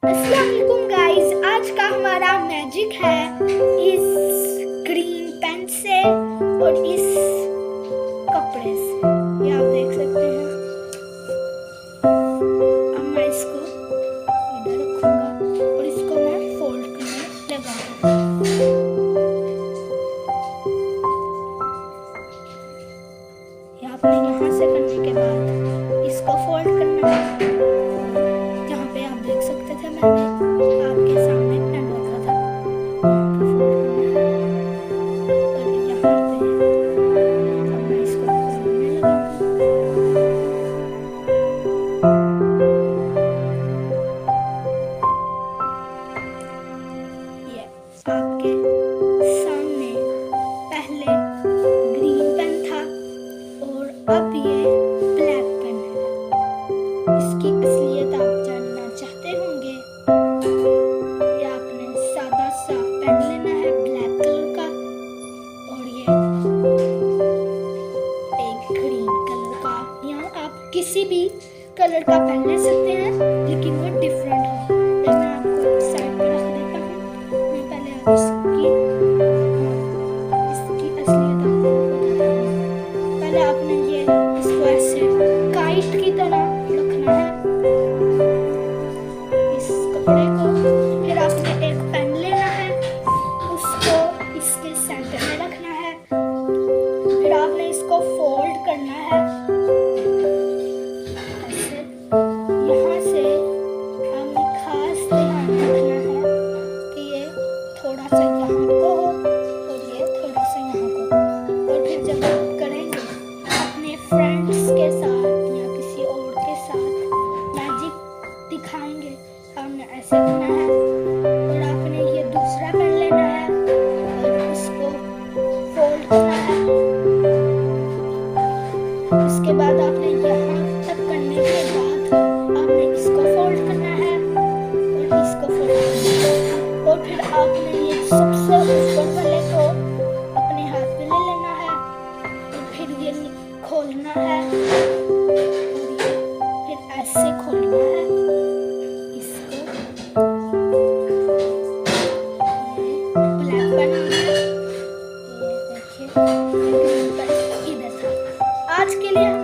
अस्सलाम वालेकुम गाइस, आज का हमारा मैजिक है इस ग्रीन पेन से और इस कपड़े से। ये आप देख सकते हैं। अब मैं इसको इधर रखूंगा और इसको मैं फोल्ड करने लगाऊंगा। ये आपने यहाँ से करने के बाद इसको फोल्ड करना है। जहाँ पे आप देख सकते थे मैंने आपके सामने पेन रखा था, और यहाँ पे अब मैं इसको खोलने लगाऊंगा। ये आपके सामने पहले ग्रीन पेन था और अब ये ब्लैक पेन है। इसकी असलियत आप जानना चाहते होंगे। ये आपने सादा सा पेन लेना है ब्लैक कलर का, और ये एक ग्रीन कलर का। यहाँ आप किसी भी कलर का पेन ले सकते हैं, लेकिन वो डिफरेंट हो। तो मैं आपको साइड पर रख देता हूँ। मैं पहले आप इसकी असलियत आपको बताता हूँ। पहले आपने ये इसको ऐसे काइट की तरह रखना है, इस कपड़े को। फिर आपने एक पेन लेना है, उसको इसके सेंटर में रखना है। फिर आपने इसको फोल्ड करना है ऐसे। यहाँ से हमें खास ध्यान रखना है कि ये थोड़ा सा यहाँ को हो और ये थोड़ा सा यहाँ को। और फिर जब आप करेंगे अपने फ्रेंड्स के साथ या किसी और के साथ मैजिक दिखाएंगे, हमने ऐसे करना है। और आपने ये दूसरा पेन लेना है और उसको फोल्ड करना है। उसके बाद आपने यहाँ तक करने के बाद आपने इसको फोल्ड करना है और इसको फोल्ड करना है। और फिर आपने ये सबसे ऊपर वाले को अपने हाथ में ले लेना है और फिर ये खोलना है, और ये फिर ऐसे खोलना है इसको। ब्लैक बनाना है। ये देखिए, इधर था। आज के लिए हम